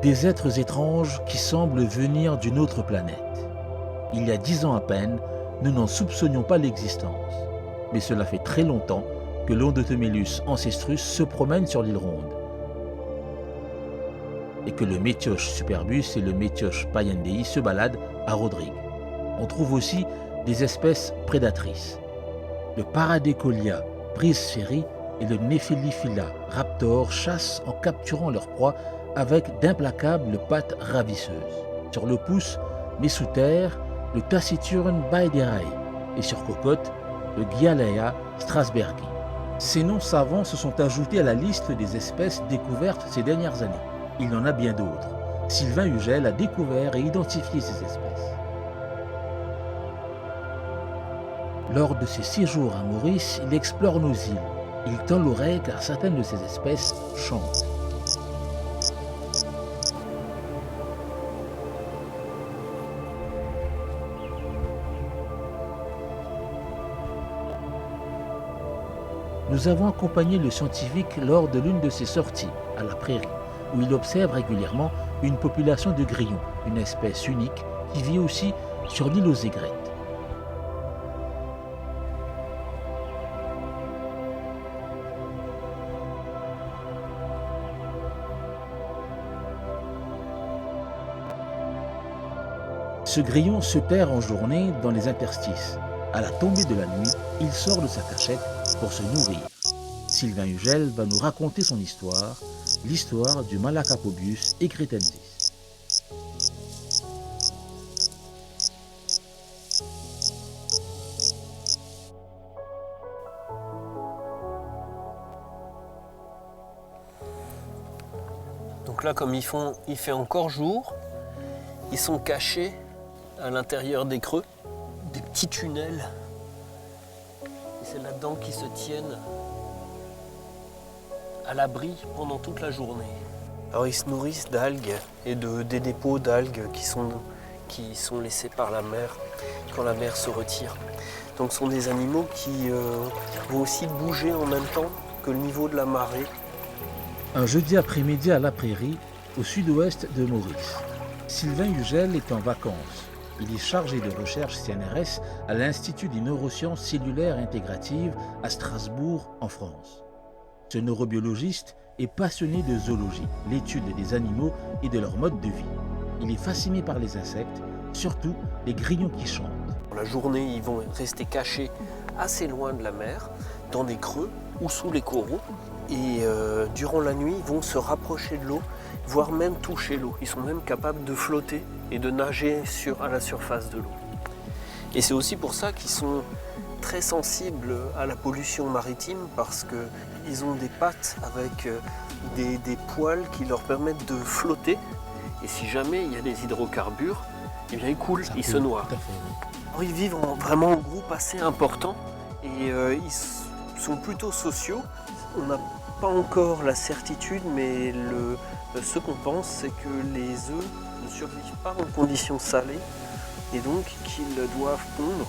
Des êtres étranges qui semblent venir d'une autre planète. Il y a 10 ans à peine, nous n'en soupçonnions pas l'existence. Mais cela fait très longtemps que l'Ondotomélus ancestrus se promène sur l'île ronde. Et que le Métioche superbus et le Métioche payandei se baladent à Rodrigue. On trouve aussi des espèces prédatrices. Le Paradécolia briseferi et le Nephiliphylla raptor chassent en capturant leur proie avec d'implacables pattes ravisseuses. Sur le pouce, mais sous terre, le Taciturne baederae et sur cocotte, le Gyalaea strasbergi. Ces noms savants se sont ajoutés à la liste des espèces découvertes ces dernières années. Il y en a bien d'autres. Sylvain Hugel a découvert et identifié ces espèces. Lors de ses séjours à Maurice, il explore nos îles. Il tend l'oreille car certaines de ces espèces chantent. Nous avons accompagné le scientifique lors de l'une de ses sorties à la prairie, où il observe régulièrement une population de grillons, une espèce unique qui vit aussi sur l'île aux aigrettes. Ce grillon se perd en journée dans les interstices. À la tombée de la nuit, il sort de sa cachette pour se nourrir. Sylvain Hugel va nous raconter son histoire, l'histoire du Malacapobius egretensis. Donc là, comme il fait encore jour, ils sont cachés à l'intérieur des creux, des petits tunnels. Et c'est là-dedans qu'ils se tiennent à l'abri pendant toute la journée. Alors ils se nourrissent d'algues et des dépôts d'algues qui sont laissés par la mer quand la mer se retire. Donc ce sont des animaux qui vont aussi bouger en même temps que le niveau de la marée. Un jeudi après-midi à la prairie, au sud-ouest de Maurice. Sylvain Hugel est en vacances. Il est chargé de recherche CNRS à l'Institut des neurosciences cellulaires intégratives à Strasbourg, en France. Ce neurobiologiste est passionné de zoologie, l'étude des animaux et de leur mode de vie. Il est fasciné par les insectes, surtout les grillons qui chantent. La journée, ils vont rester cachés assez loin de la mer, dans des creux ou sous les coraux. Et durant la nuit, ils vont se rapprocher de l'eau, voire même toucher l'eau. Ils sont même capables de flotter et de nager à la surface de l'eau. Et c'est aussi pour ça qu'ils sont très sensibles à la pollution maritime, parce qu'ils ont des pattes avec des poils qui leur permettent de flotter. Et si jamais il y a des hydrocarbures, eh bien ils coulent, ils se noient. Alors, ils vivent vraiment en groupe assez important et ils sont plutôt sociaux. On n'a pas encore la certitude, mais ce qu'on pense, c'est que les œufs ne survivent pas en conditions salées et donc qu'ils doivent pondre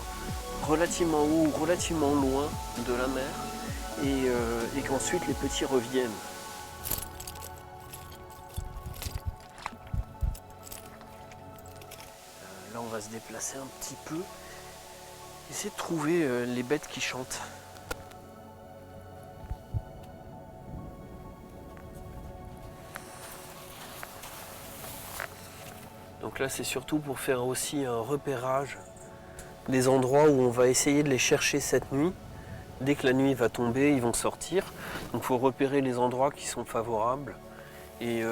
relativement haut ou relativement loin de la mer et qu'ensuite les petits reviennent. Là, on va se déplacer un petit peu, essayer de trouver les bêtes qui chantent. Donc là, c'est surtout pour faire aussi un repérage des endroits où on va essayer de les chercher cette nuit. Dès que la nuit va tomber, ils vont sortir. Donc il faut repérer les endroits qui sont favorables. Et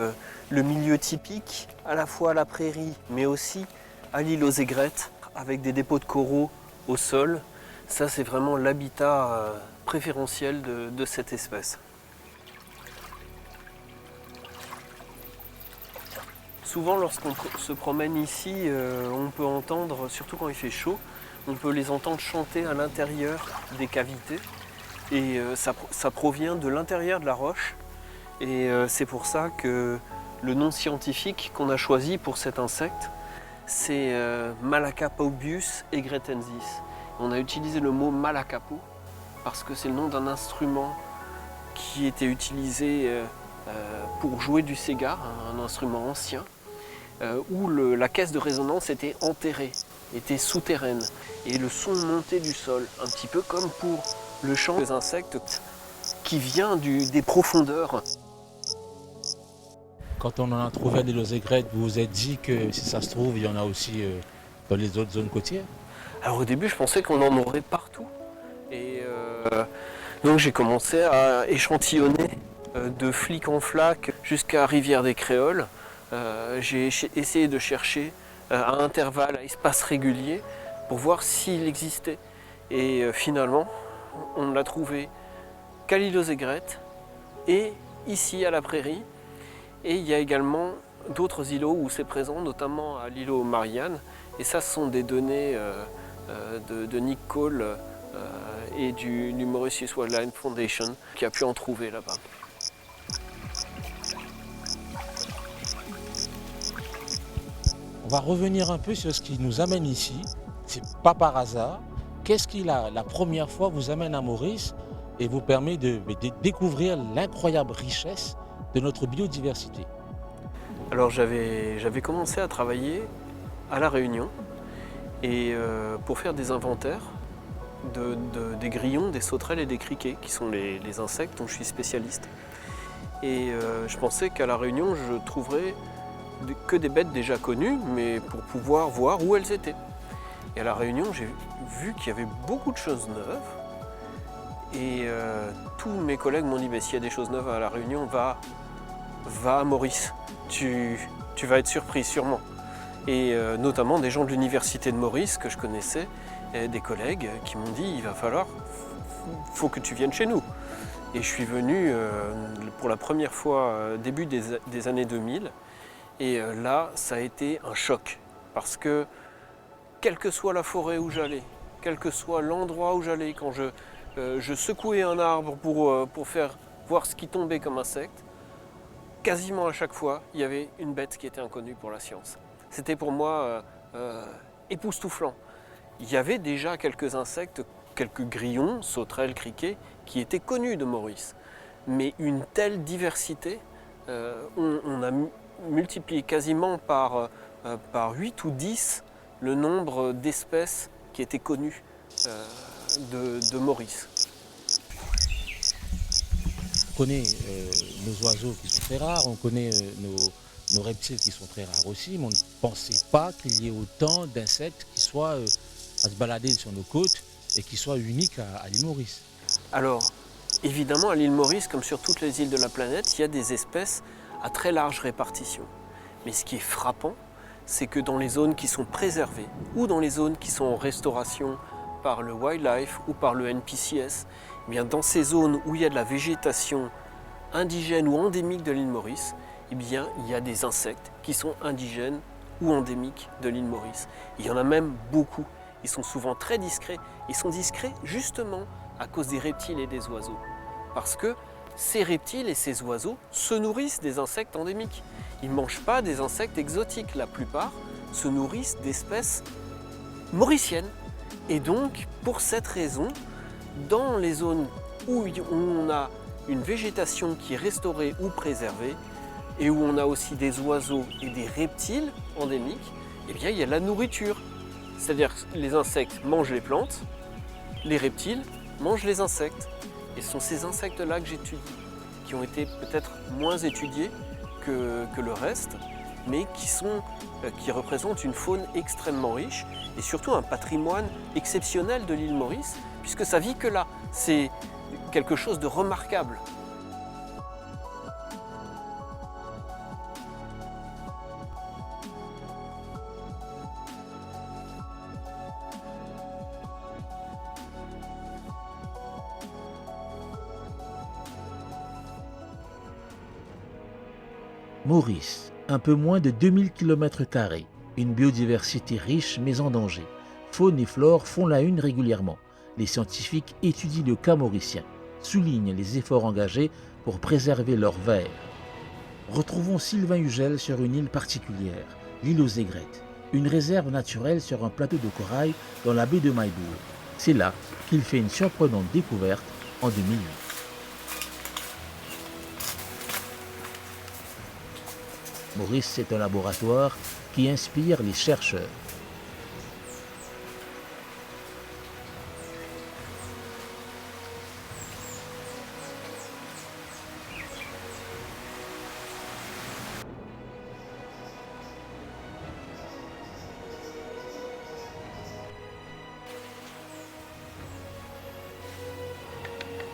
le milieu typique, à la fois à la prairie, mais aussi à l'île aux aigrettes, avec des dépôts de coraux au sol, ça c'est vraiment l'habitat préférentiel de cette espèce. Souvent, lorsqu'on se promène ici, on peut entendre, surtout quand il fait chaud, on peut les entendre chanter à l'intérieur des cavités. Et ça provient de l'intérieur de la roche. Et c'est pour ça que le nom scientifique qu'on a choisi pour cet insecte, c'est Malacapobius egretensis. On a utilisé le mot malacapo parce que c'est le nom d'un instrument qui était utilisé pour jouer du Sega, un instrument ancien, où la caisse de résonance était enterrée, était souterraine, et le son montait du sol, un petit peu comme pour le chant des insectes qui vient des profondeurs. Quand on en a trouvé à l'île aux Aigrettes, vous vous êtes dit que si ça se trouve, il y en a aussi dans les autres zones côtières? Alors au début, je pensais qu'on en aurait partout. Et donc j'ai commencé à échantillonner de flic en flac jusqu'à Rivière des Créoles. J'ai essayé de chercher à intervalles, à espaces réguliers, pour voir s'il existait. Et finalement, on ne l'a trouvé qu'à l'île aux Aigrettes et ici à la Prairie. Et il y a également d'autres îlots où c'est présent, notamment à l'îlot Marianne. Et ça, ce sont des données de Nick Cole et du Mauritius Wildlife Foundation qui a pu en trouver là-bas. On va revenir un peu sur ce qui nous amène ici. C'est pas par hasard. Qu'est-ce qui, la première fois, vous amène à Maurice et vous permet de découvrir l'incroyable richesse de notre biodiversité? Alors j'avais commencé à travailler à La Réunion et pour faire des inventaires des grillons, des sauterelles et des criquets, qui sont les insectes dont je suis spécialiste. Et je pensais qu'à La Réunion, je trouverais que des bêtes déjà connues, mais pour pouvoir voir où elles étaient. Et à La Réunion, j'ai vu qu'il y avait beaucoup de choses neuves. Et tous mes collègues m'ont dit, bah, s'il y a des choses neuves à La Réunion, va à Maurice. Tu vas être surpris sûrement. Et notamment des gens de l'université de Maurice que je connaissais, et des collègues qui m'ont dit, faut que tu viennes chez nous. Et je suis venu pour la première fois début des années 2000. Et là, ça a été un choc. Parce que quelle que soit la forêt où j'allais, quel que soit l'endroit où j'allais, quand je secouais un arbre pour faire voir ce qui tombait comme insecte, quasiment à chaque fois, il y avait une bête qui était inconnue pour la science. C'était pour moi époustouflant. Il y avait déjà quelques insectes, quelques grillons, sauterelles, criquets, qui étaient connus de Maurice. Mais une telle diversité, on a multiplié quasiment par 8 ou 10 le nombre d'espèces qui étaient connues de Maurice. On connaît nos oiseaux qui sont très rares, on connaît nos reptiles qui sont très rares aussi, mais on ne pensait pas qu'il y ait autant d'insectes qui soient à se balader sur nos côtes et qui soient uniques à l'île Maurice. Alors, évidemment, à l'île Maurice, comme sur toutes les îles de la planète, il y a des espèces à très large répartition. Mais ce qui est frappant, c'est que dans les zones qui sont préservées ou dans les zones qui sont en restauration par le wildlife ou par le NPCS, eh bien dans ces zones où il y a de la végétation indigène ou endémique de l'île Maurice, eh bien il y a des insectes qui sont indigènes ou endémiques de l'île Maurice. Il y en a même beaucoup. Ils sont souvent très discrets. Ils sont discrets justement à cause des reptiles et des oiseaux. Parce que ces reptiles et ces oiseaux se nourrissent des insectes endémiques. Ils ne mangent pas des insectes exotiques. La plupart se nourrissent d'espèces mauriciennes. Et donc, pour cette raison, dans les zones où on a une végétation qui est restaurée ou préservée, et où on a aussi des oiseaux et des reptiles endémiques, eh bien, il y a la nourriture. C'est-à-dire que les insectes mangent les plantes, les reptiles mangent les insectes. Et ce sont ces insectes-là que j'étudie, qui ont été peut-être moins étudiés que le reste, mais qui représentent une faune extrêmement riche et surtout un patrimoine exceptionnel de l'île Maurice, puisque ça vit que là. C'est quelque chose de remarquable. Maurice, un peu moins de 2000 km², une biodiversité riche mais en danger. Faune et flore font la une régulièrement. Les scientifiques étudient le cas mauricien, soulignent les efforts engagés pour préserver leur ver. Retrouvons Sylvain Hugel sur une île particulière, l'île aux Aigrettes, une réserve naturelle sur un plateau de corail dans la baie de Maillebourg. C'est là qu'il fait une surprenante découverte en 2008. Maurice, c'est un laboratoire qui inspire les chercheurs.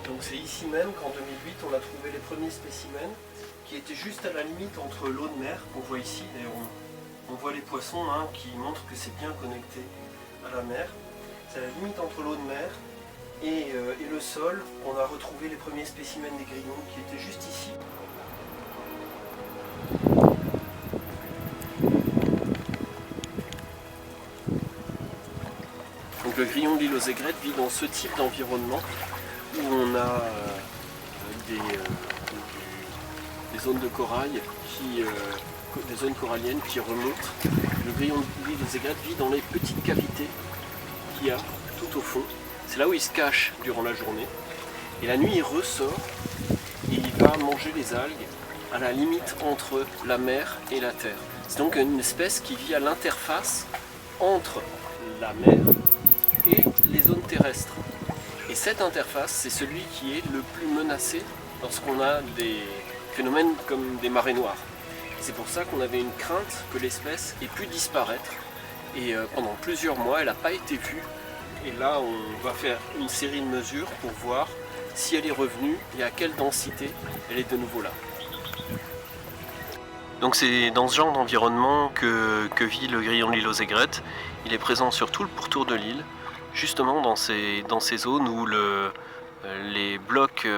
Donc c'est ici même qu'en 2008 on a trouvé les premiers spécimens qui étaient juste à la limite entre l'eau de mer qu'on voit ici. D'ailleurs on voit les poissons qui montrent que c'est bien connecté à la mer. C'est à la limite entre l'eau de mer et le sol. On a retrouvé les premiers spécimens des grillons qui étaient juste ici. Donc le grillon de l'île aux aigrettes vit dans ce type d'environnement où on a des zones de corail, des zones coralliennes qui remontent. Le grillon de l'île aux aigrettes vit dans les petites cavités qu'il y a tout au fond. C'est là où il se cache durant la journée. Et la nuit, il ressort et il va manger les algues à la limite entre la mer et la terre. C'est donc une espèce qui vit à l'interface entre la mer et les zones terrestres. Et cette interface, c'est celui qui est le plus menacé lorsqu'on a des phénomènes comme des marées noires. C'est pour ça qu'on avait une crainte que l'espèce ait pu disparaître. Et pendant plusieurs mois, elle n'a pas été vue. Et là, on va faire une série de mesures pour voir si elle est revenue et à quelle densité elle est de nouveau là. Donc c'est dans ce genre d'environnement que vit le grillon de l'île aux aigrettes. Il est présent sur tout le pourtour de l'île, justement dans ces zones où les blocs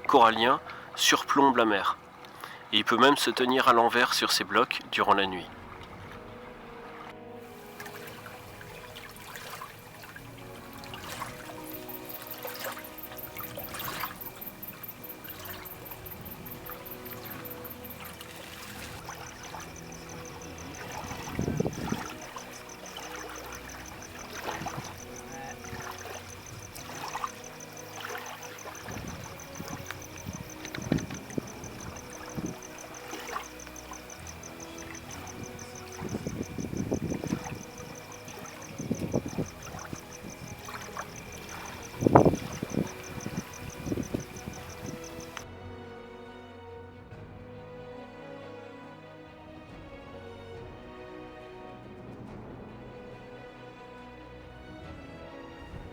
coralliens surplombent la mer. Et il peut même se tenir à l'envers sur ces blocs durant la nuit.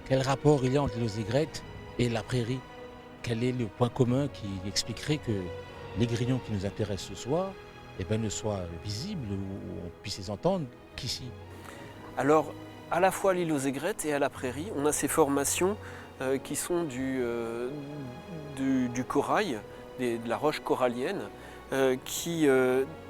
Quel rapport il y a entre l'île aux aigrettes et la prairie? Quel est le point commun qui expliquerait que les grillons qui nous intéressent ce soir ne soient visibles ou on puisse les entendre qu'ici? Alors, à la fois à l'île aux aigrettes et à la prairie, on a ces formations qui sont du corail, de la roche corallienne, qui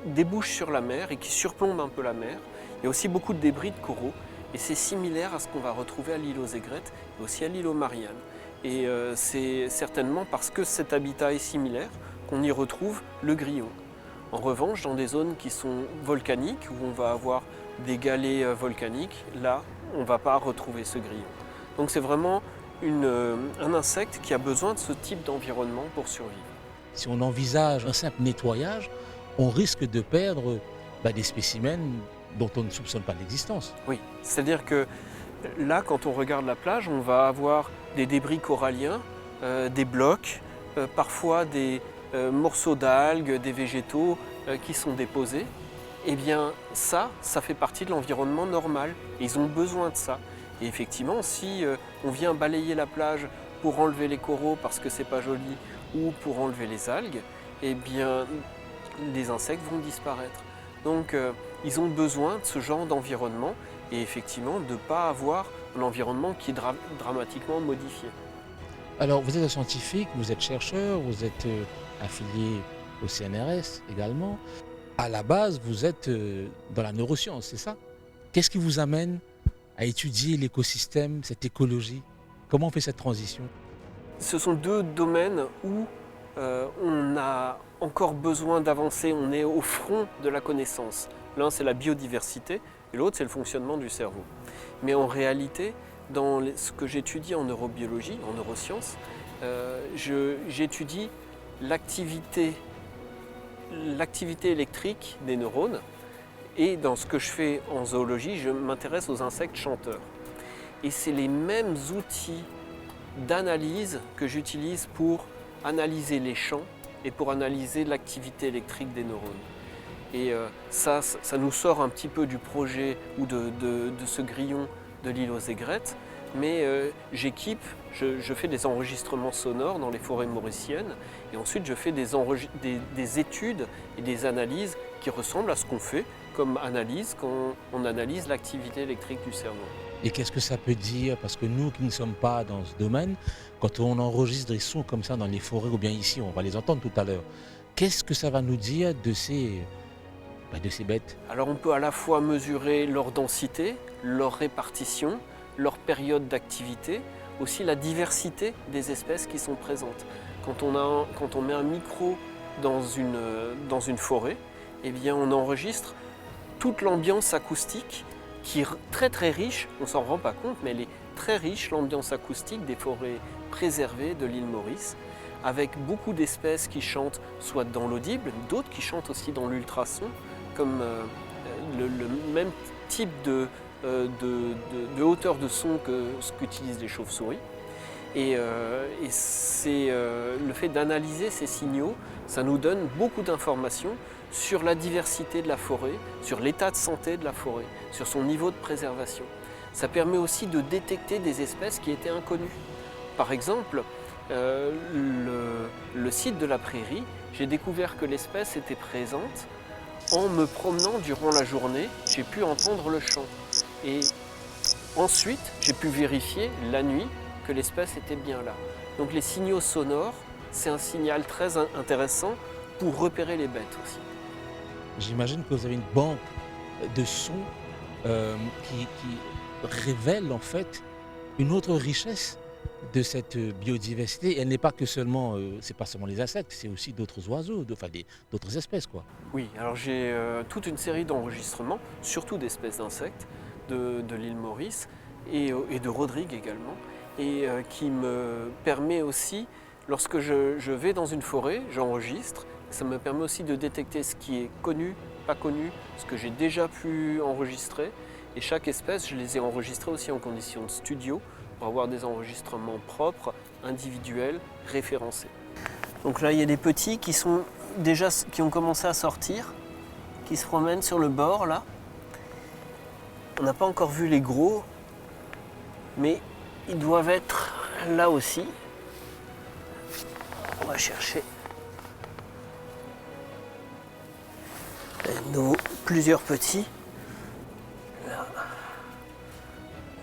débouchent sur la mer et qui surplombent un peu la mer. Il y a aussi beaucoup de débris de coraux. Et c'est similaire à ce qu'on va retrouver à l'île aux aigrettes et aussi à l'île aux Mariannes. Et c'est certainement parce que cet habitat est similaire qu'on y retrouve le grillon. En revanche, dans des zones qui sont volcaniques, où on va avoir des galets volcaniques, là, on ne va pas retrouver ce grillon. Donc c'est vraiment un insecte qui a besoin de ce type d'environnement pour survivre. Si on envisage un simple nettoyage, on risque de perdre des spécimens dont on ne soupçonne pas l'existence. Oui, c'est-à-dire que là, quand on regarde la plage, on va avoir des débris coralliens, des blocs, parfois des morceaux d'algues, des végétaux qui sont déposés. Eh bien, ça fait partie de l'environnement normal. Et ils ont besoin de ça. Et effectivement, si on vient balayer la plage pour enlever les coraux parce que c'est pas joli ou pour enlever les algues, eh bien, les insectes vont disparaître. Donc, ils ont besoin de ce genre d'environnement et effectivement de ne pas avoir un environnement qui est dramatiquement modifié. Alors, vous êtes un scientifique, vous êtes chercheur, vous êtes affilié au CNRS également. À la base, vous êtes dans la neuroscience, c'est ça? Qu'est-ce qui vous amène à étudier l'écosystème, cette écologie? Comment on fait cette transition? Ce sont deux domaines où on a encore besoin d'avancer, on est au front de la connaissance. L'un, c'est la biodiversité et l'autre, c'est le fonctionnement du cerveau. Mais en réalité, dans ce que j'étudie en neurobiologie, en neurosciences, j'étudie l'activité l'activité électrique des neurones. Et dans ce que je fais en zoologie, je m'intéresse aux insectes chanteurs. Et c'est les mêmes outils d'analyse que j'utilise pour analyser les chants et pour analyser l'activité électrique des neurones. Et ça nous sort un petit peu du projet ou de ce grillon de l'île aux aigrettes, mais j'équipe, je fais des enregistrements sonores dans les forêts mauriciennes et ensuite je fais des études et des analyses qui ressemblent à ce qu'on fait comme analyse quand on analyse l'activité électrique du cerveau. Et qu'est-ce que ça peut dire? Parce que nous qui ne sommes pas dans ce domaine, quand on enregistre des sons comme ça dans les forêts ou bien ici, on va les entendre tout à l'heure, qu'est-ce que ça va nous dire de ces bêtes? Alors on peut à la fois mesurer leur densité, leur répartition, leur période d'activité, aussi la diversité des espèces qui sont présentes. Quand on met un micro dans une forêt, eh bien on enregistre toute l'ambiance acoustique qui est très très riche, on ne s'en rend pas compte, mais elle est très riche, l'ambiance acoustique des forêts préservées de l'île Maurice, avec beaucoup d'espèces qui chantent soit dans l'audible, d'autres qui chantent aussi dans l'ultrason, comme le même type de hauteur de son que ce qu'utilisent les chauves-souris. Et c'est le fait d'analyser ces signaux, ça nous donne beaucoup d'informations sur la diversité de la forêt, sur l'état de santé de la forêt, sur son niveau de préservation. Ça permet aussi de détecter des espèces qui étaient inconnues. Par exemple, le site de la prairie, j'ai découvert que l'espèce était présente. En me promenant durant la journée, j'ai pu entendre le chant. Et ensuite, j'ai pu vérifier la nuit que l'espèce était bien là. Donc les signaux sonores, c'est un signal très intéressant pour repérer les bêtes aussi. J'imagine que vous avez une banque de sons qui révèle en fait une autre richesse de cette biodiversité. Elle n'est pas que seulement, c'est pas seulement les insectes, c'est aussi d'autres oiseaux, d'autres espèces, quoi. Oui, alors j'ai toute une série d'enregistrements, surtout d'espèces d'insectes de l'île Maurice et de Rodrigue également, et qui me permet aussi, lorsque je vais dans une forêt, j'enregistre. Ça me permet aussi de détecter ce qui est connu, pas connu, ce que j'ai déjà pu enregistrer. Et chaque espèce, je les ai enregistrées aussi en conditions de studio pour avoir des enregistrements propres, individuels, référencés. Donc là, il y a des petits qui ont commencé à sortir, qui se promènent sur le bord là. On n'a pas encore vu les gros, mais ils doivent être là aussi. On va chercher. De nouveau, plusieurs petits. Là.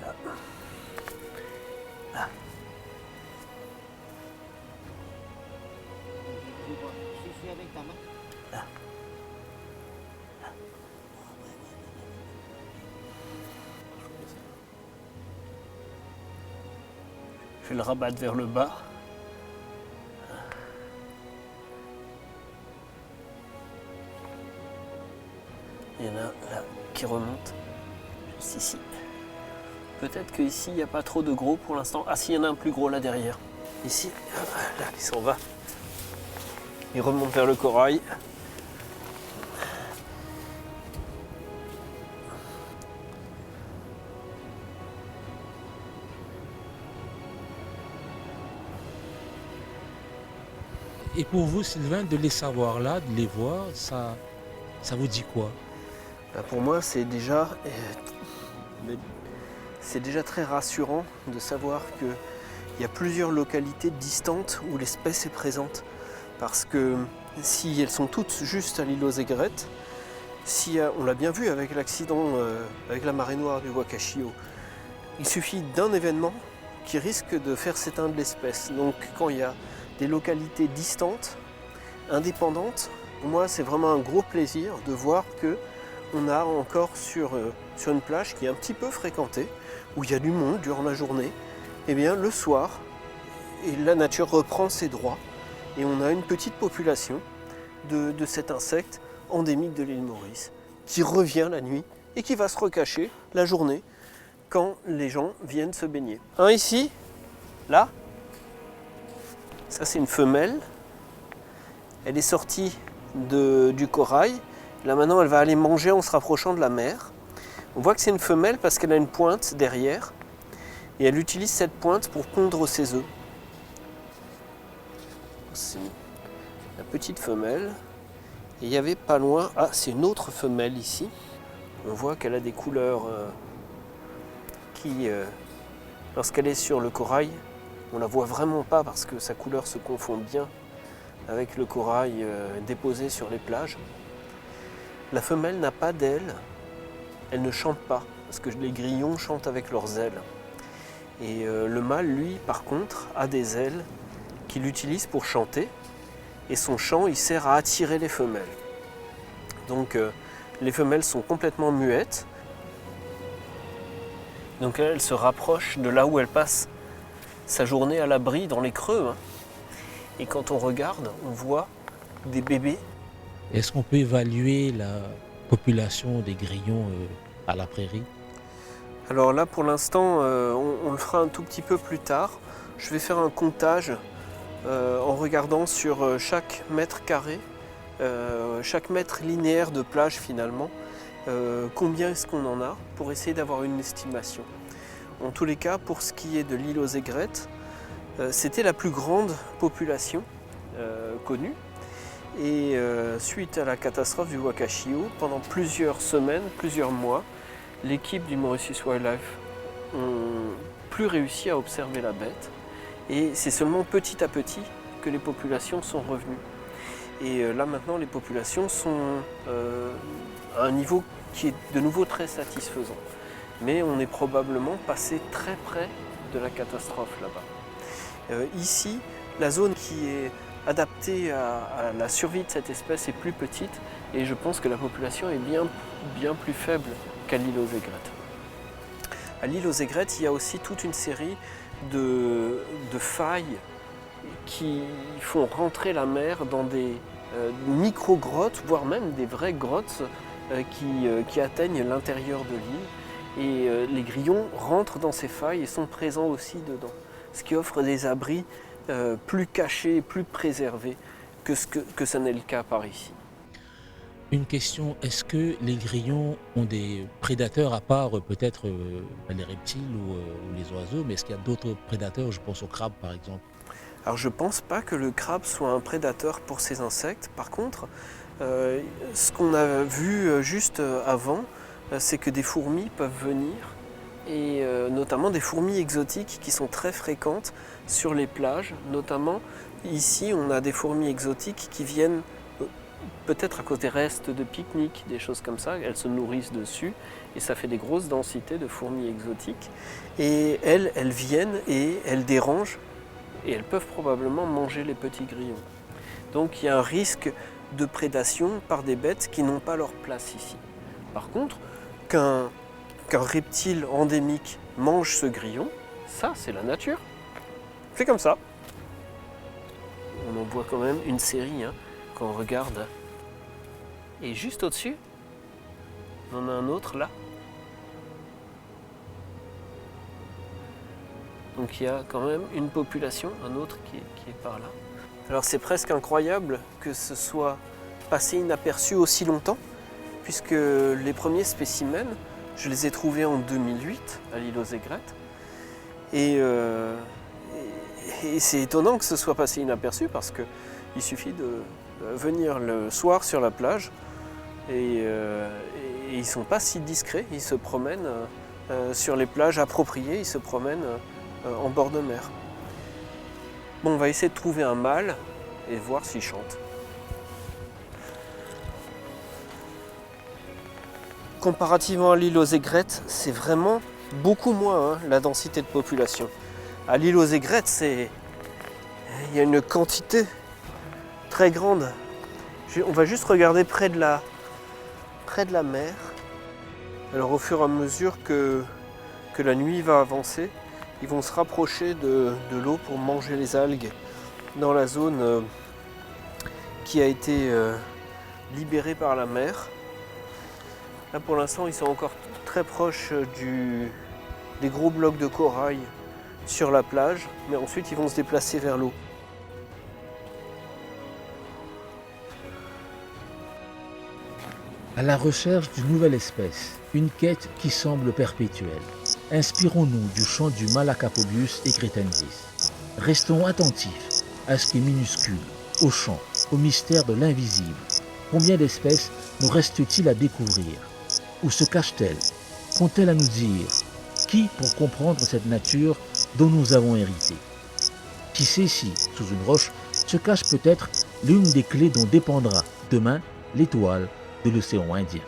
Là. Là. Là. Je vais le rabattre vers le bas. Il y en a là qui remonte, juste ici. Peut-être qu'ici, il n'y a pas trop de gros pour l'instant. Ah si, il y en a un plus gros là derrière. Ici, là, il s'en va. Il remonte vers le corail. Et pour vous, Sylvain, de les savoir là, de les voir, ça vous dit quoi? Pour moi, c'est déjà très rassurant de savoir qu'il y a plusieurs localités distantes où l'espèce est présente. Parce que si elles sont toutes juste à l'île aux aigrettes, on l'a bien vu avec l'accident avec la marée noire du Wakashio, il suffit d'un événement qui risque de faire s'éteindre l'espèce. Donc quand il y a des localités distantes, indépendantes, pour moi c'est vraiment un gros plaisir de voir qu'on a encore sur une plage qui est un petit peu fréquentée, où il y a du monde durant la journée, et bien le soir, et la nature reprend ses droits, et on a une petite population de cet insecte endémique de l'île Maurice, qui revient la nuit et qui va se recacher la journée quand les gens viennent se baigner. Un ici, là, ça c'est une femelle, elle est sortie du corail. Là maintenant, elle va aller manger en se rapprochant de la mère. On voit que c'est une femelle parce qu'elle a une pointe derrière. Et elle utilise cette pointe pour pondre ses œufs. C'est la petite femelle. Et il y avait pas loin... Ah, c'est une autre femelle ici. On voit qu'elle a des couleurs qui, lorsqu'elle est sur le corail, on la voit vraiment pas parce que sa couleur se confond bien avec le corail déposé sur les plages. La femelle n'a pas d'ailes, elle ne chante pas parce que les grillons chantent avec leurs ailes. Et le mâle, lui, par contre, a des ailes qu'il utilise pour chanter et son chant, il sert à attirer les femelles. Donc les femelles sont complètement muettes. Donc elle se rapproche de là où elle passe sa journée à l'abri dans les creux. Et quand on regarde, on voit des bébés. Est-ce qu'on peut évaluer la population des grillons à la prairie? Alors là, pour l'instant, on le fera un tout petit peu plus tard. Je vais faire un comptage en regardant sur chaque mètre carré, chaque mètre linéaire de plage finalement, combien est-ce qu'on en a pour essayer d'avoir une estimation. En tous les cas, pour ce qui est de l'île aux aigrettes, c'était la plus grande population connue. Et suite à la catastrophe du Wakashio, pendant plusieurs semaines, plusieurs mois, l'équipe du Mauritius Wildlife n'a plus réussi à observer la bête. Et c'est seulement petit à petit que les populations sont revenues. Et là maintenant, les populations sont à un niveau qui est de nouveau très satisfaisant. Mais on est probablement passé très près de la catastrophe là-bas. Ici, la zone qui est adaptée à la survie de cette espèce est plus petite et je pense que la population est bien plus faible qu'à l'île aux aigrettes. À l'île aux aigrettes, il y a aussi toute une série de failles qui font rentrer la mer dans des micro-grottes, voire même des vraies grottes qui atteignent l'intérieur de l'île. Et les grillons rentrent dans ces failles et sont présents aussi dedans, ce qui offre des abris plus cachés, plus préservés que ça n'est le cas par ici. Une question, est-ce que les grillons ont des prédateurs à part peut-être les reptiles ou les oiseaux, mais est-ce qu'il y a d'autres prédateurs? Je pense au crabe par exemple. Alors je ne pense pas que le crabe soit un prédateur pour ces insectes. Par contre, ce qu'on a vu juste avant, c'est que des fourmis peuvent venir, et notamment des fourmis exotiques qui sont très fréquentes sur les plages. Notamment ici, on a des fourmis exotiques qui viennent peut-être à cause des restes de pique-nique, des choses comme ça. Elles se nourrissent dessus et ça fait des grosses densités de fourmis exotiques. Et elles viennent et elles dérangent et elles peuvent probablement manger les petits grillons. Donc il y a un risque de prédation par des bêtes qui n'ont pas leur place ici. Par contre, qu'un reptile endémique mange ce grillon, ça c'est la nature. C'est comme ça. On en voit quand même une série quand on regarde. Et juste au-dessus, on en a un autre là. Donc il y a quand même une population, un autre qui est par là. Alors c'est presque incroyable que ce soit passé inaperçu aussi longtemps, puisque les premiers spécimens, je les ai trouvés en 2008 à l'île aux aigrettes. Et c'est étonnant que ce soit passé inaperçu parce qu'il suffit de venir le soir sur la plage et ils ne sont pas si discrets, ils se promènent sur les plages appropriées, ils se promènent en bord de mer. Bon, on va essayer de trouver un mâle et voir s'il chante. Comparativement à l'île aux aigrettes, c'est vraiment beaucoup moins la densité de population. À l'île aux aigrettes, il y a une quantité très grande. On va juste regarder près de la mer. Alors au fur et à mesure que la nuit va avancer, ils vont se rapprocher de l'eau pour manger les algues dans la zone qui a été libérée par la mer. Là pour l'instant ils sont encore très proches des gros blocs de corail sur la plage, mais ensuite ils vont se déplacer vers l'eau. À la recherche d'une nouvelle espèce, une quête qui semble perpétuelle. Inspirons-nous du chant du Malacapobius egretensis. Restons attentifs à ce qui est minuscule, au chant, au mystère de l'invisible. Combien d'espèces nous reste-t-il à découvrir? Où se cachent-elles? Qu'ont-elles à nous dire? Qui pour comprendre cette nature dont nous avons hérité? Qui sait si, sous une roche, se cache peut-être l'une des clés dont dépendra demain l'étoile de l'océan Indien.